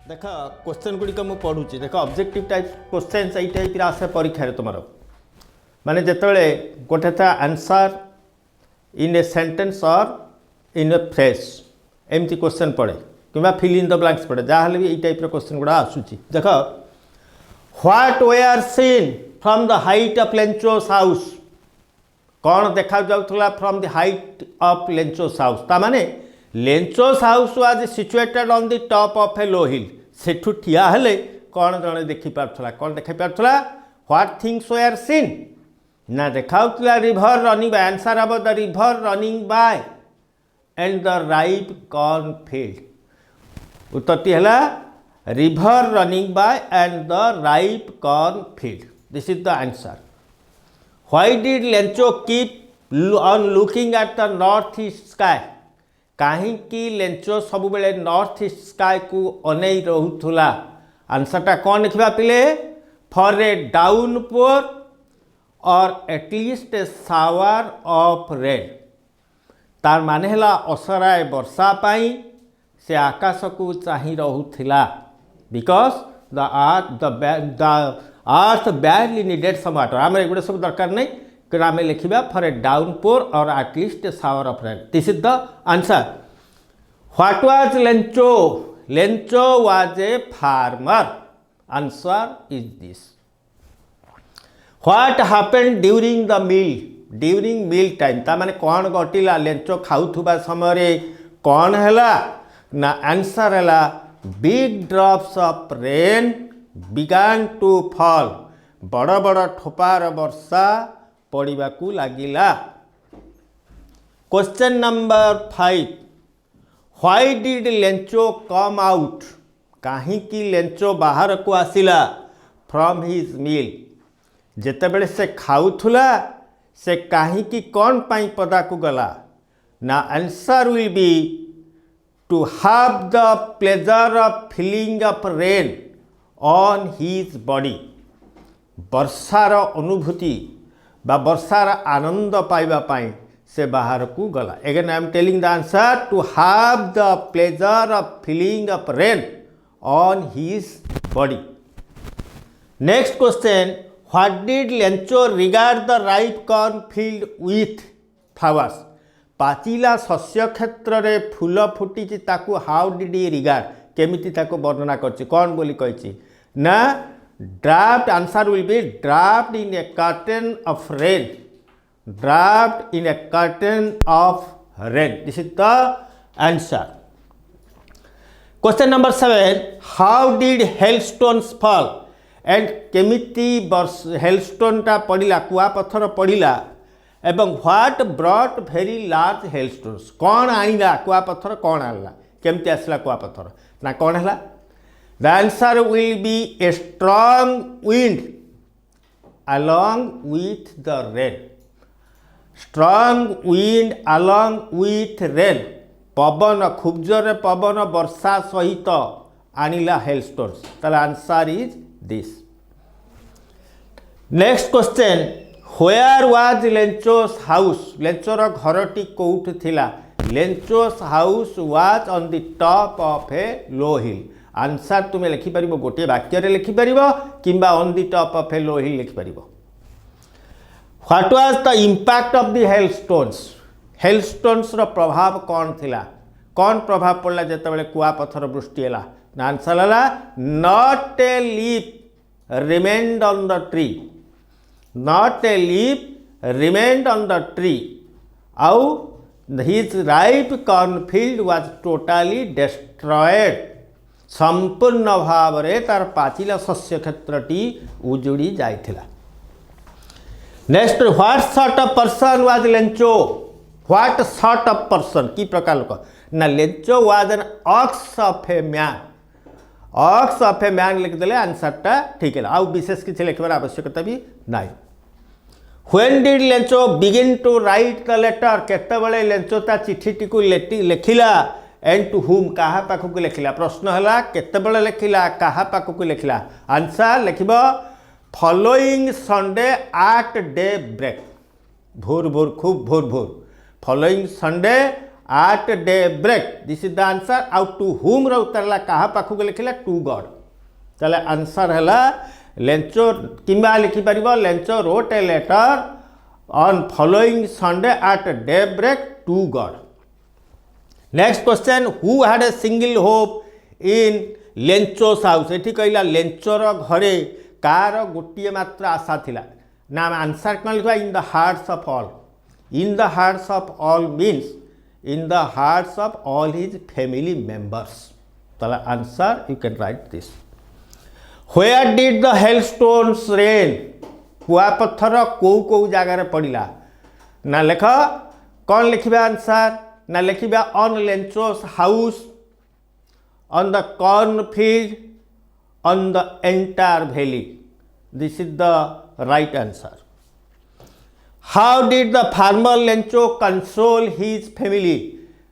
देख क्वेश्चन गुड़िक मुझे पढ़ुची देख ऑब्जेक्टिव टाइप क्वेश्चन यही टाइप आसे परीक्षा तुम माने जिते गोटे था आंसर इन ए सेंटेंस और इन ए फ्रेज एमती क्वेश्चन पड़े कि फिल इन द ब्लैंक्स पड़े जहाँ भी यही टाइप क्वेश्चन गुड़ा आसूची देख what were seen from the height of Lencho's house कौन देखा जाउथला from the height of Lencho's house ता माने Lencho's house was situated on the top of a low hill सेठू ठिया हेले कौन जने देखि पारथला कौन देखि पारथला व्हाट थिंग्स वेयर सीन ना देखाउतला रिवर रनिंग बाय आंसर अब the river running by and the ripe corn field उत्तरटी हला river running by and the ripe corn field this is the answer why did Lencho keep on looking at the north east sky कहीं Lencho सब बेले north east sky को अनई रोला आंसरटा कौन लिखा पिले फॉर ए डाउनपोर और at least a shower of rain तार माने हला असराए वर्षा पाई से आकाश को चाही रहुथिला because the earth badly needed some water आम एगुड़ा सब दरकार नहीं कि आम लिखा फॉर ए डाउनपोर और at least a shower of rain this is the answer what was Lencho Lencho was a farmer answer is this what happened during the meal time ता माने कौन घटिला लेंचो खाउथुबा समय कौन हैला ना आंसर हैला big drops of rain began to fall बड़ बड़ ठोपार वर्षा पड़वा को लगिला question number 5 why did Lencho come out कहीं लेंचो बाहर को आसिला फ्रॉम हिज मील जेतेबेले से खाउथुला से कहीं कौन पाई पदा को गला ना answer will be to have the pleasure of feeling of rain on his body वर्षार अनुभूति बा वर्षार आनंद पाइबा पाई से बाहर को गला again I am telling the answer to have the pleasure of feeling of rain on his body next question what did Lencho regard the ripe corn field with flowers पाचिला शस्य क्षेत्र रे फूल फुटी ताकू हाउ डिड ही रिगार्ड केमिति ताको वर्णना करछि कौन बोली कहिछि ना draft answer will be draft in a curtain of rain draft in a curtain of rain this is the answer question number 7 how did hailstones fall and केमिति hailstone टा पड़िला कुआ पत्थर पड़िला एवं what brought very large hailstones कौन आईला कुआ पत्थर कौन आला केमती आसला कुआ पत्थर ना कौन है the answer will be a strong wind along with the rain strong wind along with rain पवन खूब जोरे पवन वर्षा सहित आनिला हेलस्टोन्स ताला answer is this next question where was Lencho's house लेंचोर घरटी कोउठ थिला Lencho's house was on the top of a low hill answer तुम्हें लिखिपर गोटे वाक्य लिखिपर कि on the top of a low hill लिखिपर what was the impact of the हेलस्टोन्स प्रभाव कौन थिला कौन प्रभाव पड़ला जिते कुआ पत्थर वृष्टि है आंसर है not a leaf remained on the tree not a leaf remained on the tree आउ his ripe cornfield was totally destroyed संपूर्ण भाव रे तार पाचिला शस्य क्षेत्रटी उजुड़ी जाइथिला next what sort of person was Lencho what sort of person की प्रकार लोक ना Lencho was an ox of a man ox of a man लिखिदेले आंसरटा ठीक है आउ विशेष किसी लिखबार आवश्यकता भी नाई when did Lencho begin to write the letter केतेबेले लेंचो ता चिठीटी को लिखिला एंड टू हुम कहा पाखक लिखिला प्रश्न है केतेबेले लिखिला कहा पाखक लिखिला आंसर लिखिबो following Sunday at daybreak भोर भोर खूब भोर भोर following Sunday at daybreak, this is the answer. out to whom ର ଉତ୍ତର ହେଲା କାହା ପାଖକୁ ଲେଖିଲା to God। ତାହେଲେ ଆନ୍ସର ହେଲା ଲେଞ୍ଚୋ କିମ୍ବା ଲେଖିପାରିବ ଲେଞ୍ଚୋ wrote a letter on following Sunday at daybreak to God। next question, who had a single hope in ଲେଞ୍ଚୋ's house? ଏଠି କହିଲା ଲେଞ୍ଚୋର ଘରେ କାର ଗୋଟିଏ ମାତ୍ର ଆଶା ଥିଲା ନା ଆନ୍ସର କ'ଣ ଲେଖିବା in the hearts of all। in the hearts of all means in the hearts of all his family members। তাহলে answer you can write this। where did the hailstones rain? କୁଆପଥର କୋଉ କୋଉ ଜାଗାରେ ପଡ଼ିଲା ନା ଲେଖ କ'ଣ ଲେଖିବା ଆନ୍ସର ନା ଲେଖିବା on ଲେଞ୍ଚୋ's house, on the cornfield, on the entire valley। this is the right answer। how did the farmer ଲେଞ୍ଚୋ console his family?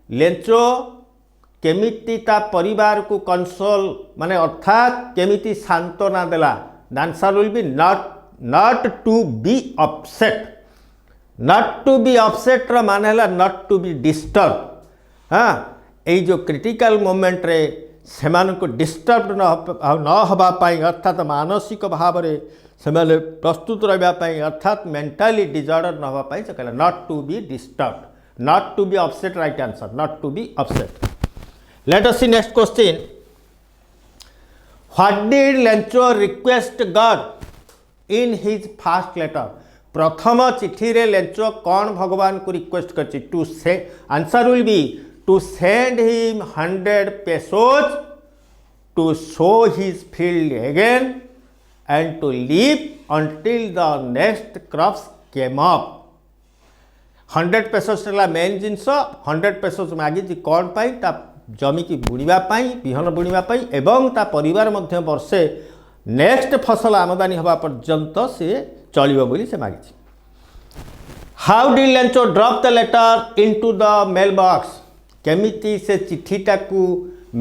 ଲେଞ୍ଚୋ केमिति ता परिवार को कंसोल माने अर्थात केमिति सांत्वना देला। The answer will be not to be upset. Not to be upset र माने हला नॉट टू बी डिस्टर्ब। हाँ ये जो क्रिटिकल मोमेंट रे सेमान को डिस्टर्ब न हवा पाई अर्थात मानसिक भाव रे सेमाने प्रस्तुत रहबा पाई अर्थात मेंटली डिसऑर्डर न हवा पाई से कहला not to be disturb, not to be upset. Right answer not to be upset. Let us see next question। what did Lencho request God in his first letter? प्रथम चिठी रे ଲେଞ୍ଚୋ कौन भगवान को रिक्वेस्ट करछि to say answer will be to send him 100 pesos to sow his field again and to live until the next crops came up। 100 pesos La main genus 100 pesos मागी कौन पाई ता जमी की बुणवा विहन बुणवा एवं ता परिवार मध्य वर्षे नेक्स्ट फसल आमदानी हवा पर्यंत से चलिबो बोली से मागिछि। How did Lencho drop the letter into the mail box? केमिति से चिठीटा को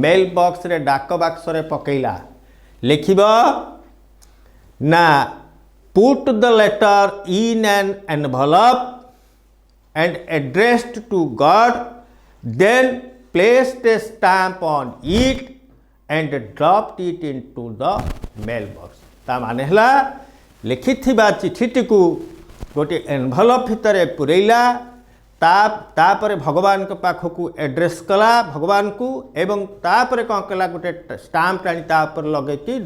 मेल बॉक्स रे डाक बक्स रे पकेला लिखिबो ना put the letter in an envelope and addressed to God, then placed a stamp on it and dropped it into the mailbox। ता माने हला लिखिथिबा चिठीटी को गोटे एनवलप भितर पुरैला तापरे भगवान के पाखक एड्रेस कला भगवान को एवं तापरे कौन कला गोटे स्टाम्प आनी तापर लगे कि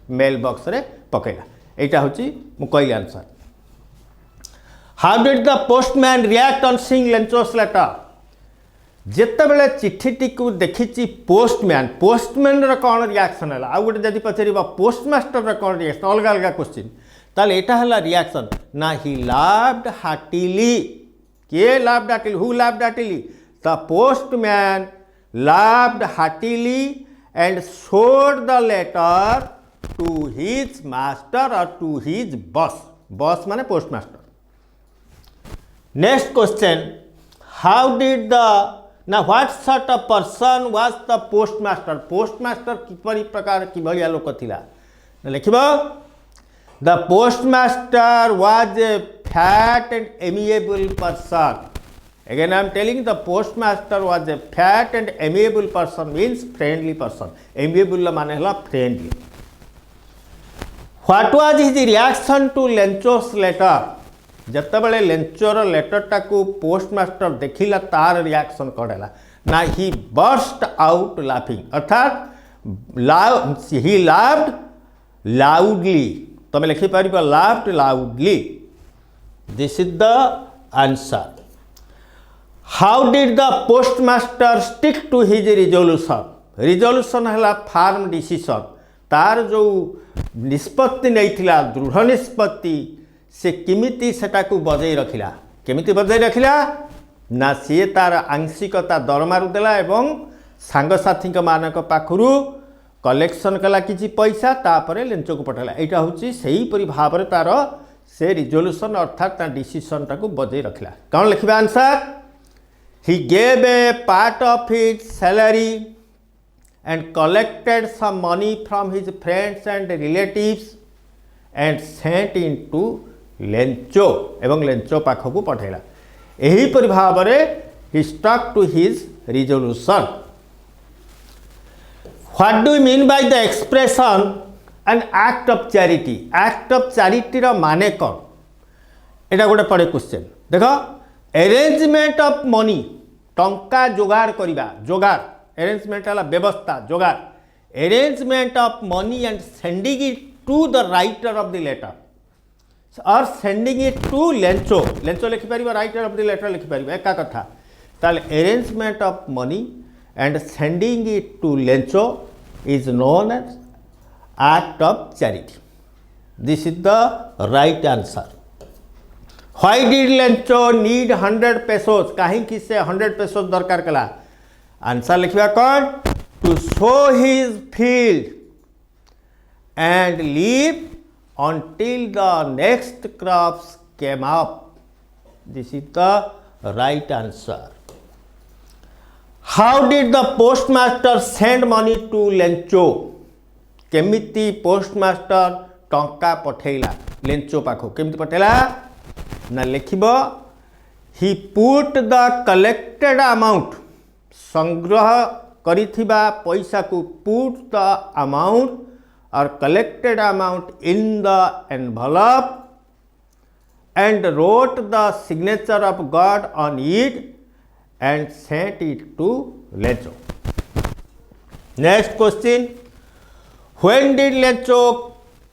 मेल बॉक्स रे पकेला। एटा होची मु कहली answer. How did the postman react on seeing Lencho's letter? जितेबले चिठीटी को देखी पोस्टमैन कौन रिएक्शन है आउ गोटे जब पचार पोस्टमास्टर कौन रिएक्शन अलग अलग क्वेश्चन ताल यहाँ रिएक्शन ना ही लाफ्ड हार्टिली। किए laughed heartily? Who laughed heartily? The postman laughed heartily and showed the letter to his master और टू हिज बॉस। बॉस माने postmaster. Next question, how did the ना what sort of person was the postmaster? Postmaster किपरि प्रकार किभलिया लोक थिला लिखिबो the postmaster was a fat and amiable person. Again I am telling the postmaster was a fat and amiable person means friendly person. Amiable माने हला friendly. What was his reaction to Lencho's letter? जितेबले ଲେଞ୍ଚୋର लेटरटा को postmaster देखिला तार reaction कौन है ना ही बर्स्ट आउट लाफिंग अर्थात ही लाफ्ड लाउडली। तुम लिखिपर laughed loudly. This is the answer. How did the postmaster stick to his resolution? Resolution है फार्म डिसीजन। तार जो निष्पत्ति नहीं दृढ़ निष्पत्ति से किमिति सेटा को बजाई रखिला। केमिति बजाई रखिला ना सी तार आंशिकता दरमारू देला एवं सांगसाथी मानक पाखरु कलेक्शन कला किछि पैसा तापरे ଲେଞ୍ଚୋ को पठाला। एटा होची सेही परि भाव रे तार से रिजोल्यूशन अर्थात ता डिसीजन टा को बजाई रखिला। कौन लिखिबा answer? He gave a part of his salary and collected some money from his friends and relatives and sent into ଲେଞ୍ଚୋ एवं ଲେଞ୍ଚୋ पाखक पठेला। यही परि भाव रे he stuck to his resolution. What do you mean by the expression an act of charity? Act of charity रो माने कौन? एटा गोटे पड़े question देख अरेंजमेंट ऑफ मनी टंका जोगाड़ करिबा जोगाड़ अरेंजमेंट है व्यवस्था जोगाड़ arrangement of money and sending it to the writer of the letter और sending it to Lencho Lencho लिखिपर राइटर ऑफ द लेटर लिखिपर एका कथा ताले arrangement of money and sending it to Lencho is known as act of charity. This is the right answer. Why did Lencho need 100 pesos? कहीं किसे 100 pesos दरकार कला? Answer लिखिबा कौन? To sow his field and live until the next crops came up. This is the right answer. How did the postmaster send money to Lencho? केमिति postmaster टंका पठेला Lencho पाखो केमिति पठेला ना लिखिबो he put the collected amount संग्रह करिथिबा पैसा को put the amount or collected amount in the envelope and wrote the signature of God on it and sent it to Lencho. Next question. When did Lencho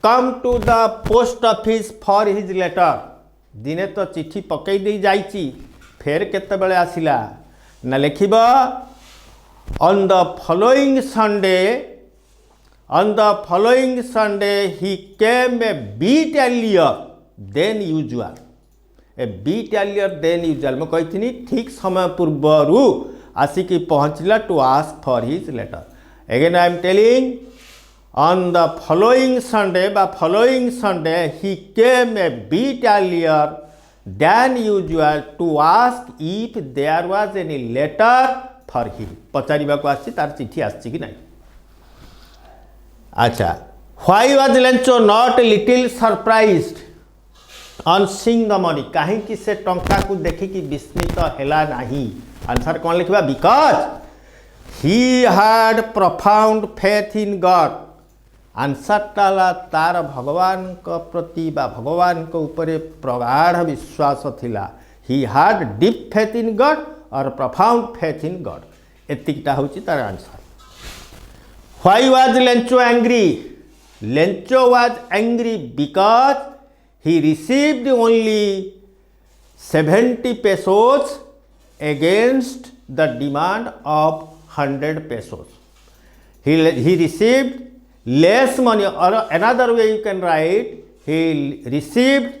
come to the post office for his letter? दिने तो चिट्ठी पकई दे जाइची फेर केते बेले आसिला ना लिखिबो on the following Sunday he came a bit earlier than usual. A bit earlier than usual मैं कहिथिनी ठीक समय पूर्वरु आसिकी पहुंचला to ask for his letter. Again I am telling on the following Sunday he came a bit earlier than usual to ask if there was any letter for him. पचारिबा को आछि तार चिट्ठी आछि कि नाही. अच्छा why was Lencho not a little surprised on seeing the money? काहे कि से टंका को देखि कि विस्मित हैला नाही. आंसर कोन लिखबा because he had profound faith in God. आंसरटा तार भगवान को प्रति बा भगवान को ऊपर प्रगाढ़ विश्वास थिला. ही हाड डीप फेथ इन गॉड और प्रफाउंड फेथ इन गॉड. एतिकटा होची तार answer. Why was Lencho angry? Lencho was angry because he received only 70 pesos against the demand of 100 pesos. He received less money, or another way you can write he received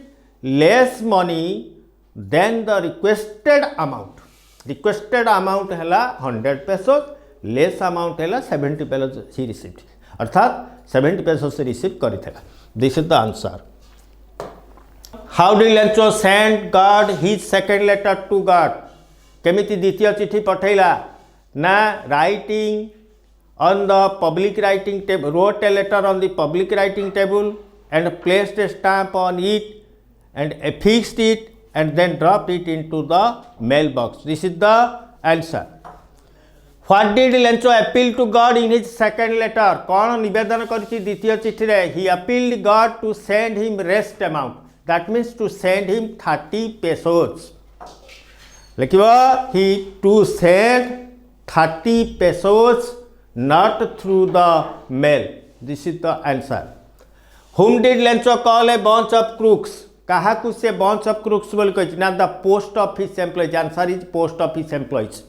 less money than the requested amount. Requested amount hela 100 pesos, less amount hela 70 pesos he received. अर्थात 70 pesos से receive करिथेला. This is the answer. How did Lencho send God his second letter to God? केमिति द्वितीय चिट्ठी पठैला ना writing on the public writing table, wrote a letter on the public writing table and placed a stamp on it and affixed it and then dropped it into the mailbox. This is the answer. What did Lencho appeal to God in his second letter? कौन निवेदन करछि द्वितीय चिट्ठी रे? He appealed God to send him rest amount. That means to send him 30 pesos. लिखिबो he to send 30 pesos not through the mail. This is the answer. Whom did Lencho call a bunch of crooks? कहा से bunch of crooks बोल कहि ना the post office employees. Answer is post office employees.